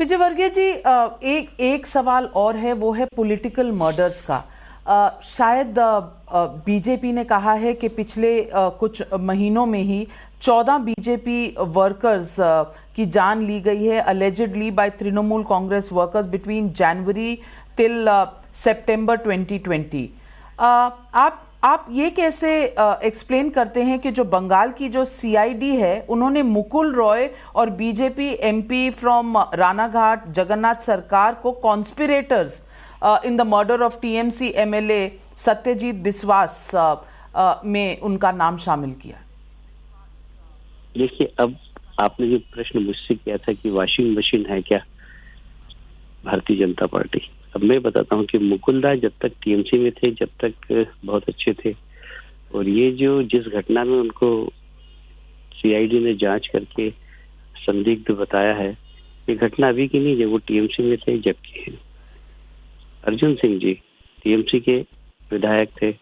विजयवर्गीय जी, एक सवाल और है, वो है पॉलिटिकल मर्डर्स का। शायद बीजेपी ने कहा है कि पिछले कुछ महीनों में ही 14 बीजेपी वर्कर्स की जान ली गई है allegedly by Trinamool Congress workers between January till September 2020। आप ये कैसे एक्सप्लेन करते हैं कि जो बंगाल की जो सीआईडी है उन्होंने मुकुल रॉय और BJP MP from Ranaghat Jagannath Sarkar को conspirators in the murder of TMC MLA Satyajit Biswas में उनका नाम शामिल किया? देखिए, अब आपने जो प्रश्न मुझसे किया था कि वॉशिंग मशीन है क्या भारतीय जनता पार्टी, अब मैं बताता हूँ कि मुकुलदा जब तक टीएमसी में थे जब तक बहुत अच्छे थे, और ये जो जिस घटना में उनको सीआईडी ने जांच करके संदिग्ध बताया है, ये घटना अभी की नहीं, जब वो टीएमसी में थे जब की है। अर्जुन सिंह जी टीएमसी के विधायक थे,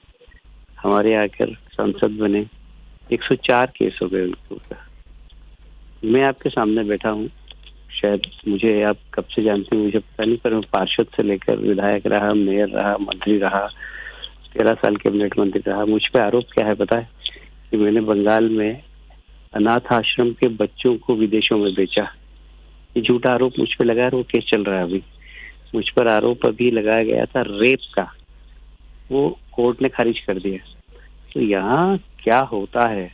हमारे आकर सांसद बने, 104 केस हो गए उनके ऊपर। मैं आपके सामने बैठा हूँ, शायद मुझे आप कब से जानते हैं मुझे पता नहीं, पर मैं पार्षद से लेकर विधायक रहा, मेयर रहा, मंत्री रहा, 13 साल कैबिनेट मंत्री रहा। मुझ पे आरोप क्या है पता है? कि मैंने बंगाल में अनाथ आश्रम के बच्चों को विदेशों में बेचा। ये झूठा आरोप मुझ पे लगा है, वो केस चल रहा है अभी। मुझ पर आरोप अभी लगाया गया था रेप का, वो कोर्ट ने खारिज कर दिया। तो यहाँ क्या होता है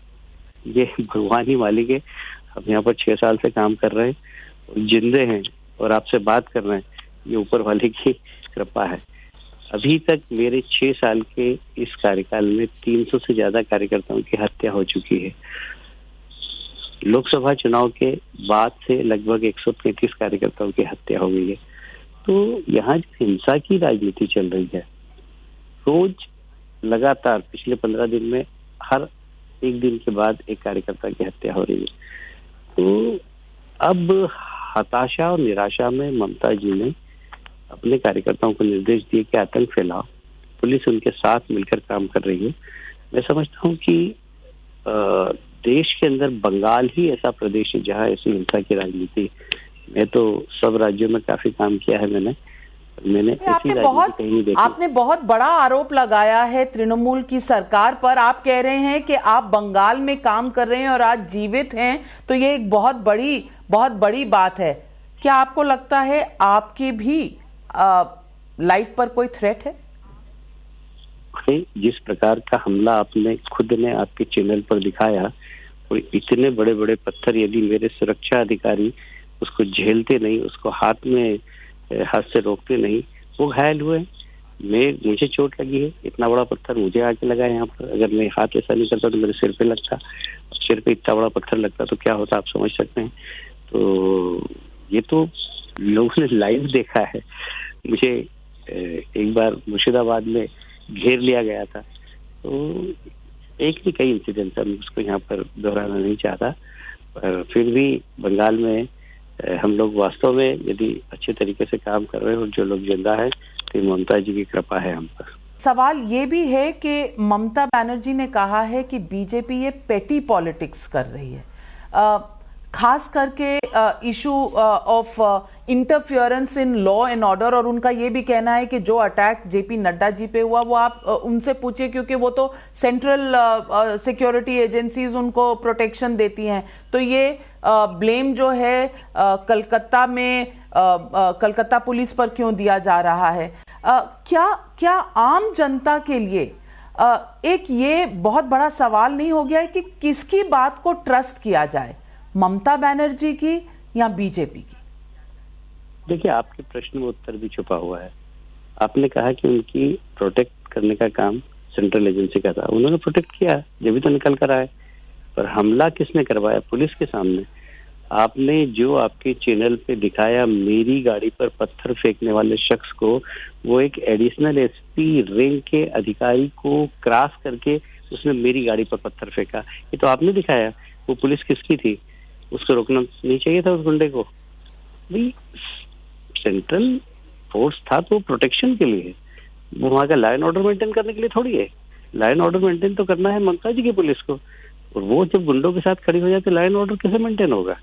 ये भगवान ही मालिक है। हम यहाँ पर 6 साल से काम कर रहे हैं, जिंदे हैं और आपसे बात कर रहे हैं, ये ऊपर वाले की कृपा है। अभी तक मेरे 6 साल के इस कार्यकाल में 300 से ज्यादा कार्यकर्ताओं की हत्या हो चुकी है। लोकसभा चुनाव के बाद से लगभग 133 कार्यकर्ताओं की हत्या हो गई है। तो यहाँ जो हिंसा की राजनीति चल रही है, रोज लगातार पिछले 15 दिन में हर एक दिन के बाद एक कार्यकर्ता की हत्या हो रही है। तो अब हताशा और निराशा में ममता जी ने अपने कार्यकर्ताओं को निर्देश दिए कि आतंक फैलाओ। पुलिस उनके साथ मिलकर काम कर रही है। मैं समझता हूँ कि देश के अंदर बंगाल ही ऐसा प्रदेश है जहाँ ऐसी हिंसा की राजनीति, मैं तो सब राज्यों में काफी काम किया है, मैंने आपने बहुत बड़ा आरोप लगाया है तृणमूल की सरकार पर। आप कह रहे हैं कि आप बंगाल में काम कर रहे हैं और आज जीवित हैं, तो ये एक बहुत बड़ी बात है। क्या आपको लगता है आपकी भी लाइफ पर कोई थ्रेट है? जिस प्रकार का हमला आपने खुद ने आपके चैनल पर दिखाया, और इतने बड़े बड़े पत्थर यदि मेरे सुरक्षा अधिकारी उसको झेलते नहीं, उसको हाथ से रोकते नहीं, वो घायल हुए। मुझे चोट लगी है, इतना बड़ा पत्थर मुझे आके लगा यहाँ पर। अगर मैं हाथ ऐसा नहीं करता तो मेरे सिर पे लगता, सिर पे इतना बड़ा पत्थर लगता तो क्या होता, आप समझ सकते हैं। तो ये तो लोगों ने लाइव देखा है। मुझे एक बार मुर्शिदाबाद में घेर लिया गया था, तो एक नहीं कई इंसिडेंट है, मैं उसको यहाँ पर दोहराना नहीं चाहता, पर फिर भी बंगाल में हम लोग वास्तव में यदि अच्छे तरीके से काम कर रहे हैं और जो लोग जिंदा है, तो ममता जी की कृपा है हम पर। सवाल ये भी है कि ममता बनर्जी ने कहा है कि बीजेपी ये पेटी पॉलिटिक्स कर रही है, खास करके issue of interference in law and order. और उनका ये भी कहना है कि जो अटैक जेपी नड्डा जी पे हुआ वो आप उनसे पूछिए, क्योंकि वो तो सेंट्रल सिक्योरिटी एजेंसीज उनको प्रोटेक्शन देती हैं। तो ये ब्लेम जो है कलकत्ता में कलकत्ता पुलिस पर क्यों दिया जा रहा है? क्या आम जनता के लिए एक ये बहुत बड़ा सवाल नहीं हो गया है कि किसकी बात को ट्रस्ट किया जाए, ममता बनर्जी की या बीजेपी की? देखिए, आपके प्रश्न में उत्तर भी छुपा हुआ है। आपने कहा कि उनकी प्रोटेक्ट करने का काम सेंट्रल एजेंसी का था, उन्होंने प्रोटेक्ट किया जब भी तो निकल कर आए, पर हमला किसने करवाया? पुलिस के सामने। आपने जो आपके चैनल पे दिखाया मेरी गाड़ी पर पत्थर फेंकने वाले शख्स को, वो एक एडिशनल एसपी रैंक के अधिकारी को क्रॉस करके उसने मेरी गाड़ी पर पत्थर फेंका, ये तो आपने दिखाया। वो पुलिस किसकी थी? उसको रोकना नहीं चाहिए था उस गुंडे को? भाई सेंट्रल फोर्स था तो प्रोटेक्शन के लिए, वो वहाँ का लॉ एंड ऑर्डर मेंटेन करने के लिए थोड़ी है। लॉ एंड ऑर्डर मेंटेन तो करना है ममता जी की पुलिस को, और वो जब गुंडों के साथ खड़ी हो जाती है लॉ एंड ऑर्डर कैसे मेंटेन होगा?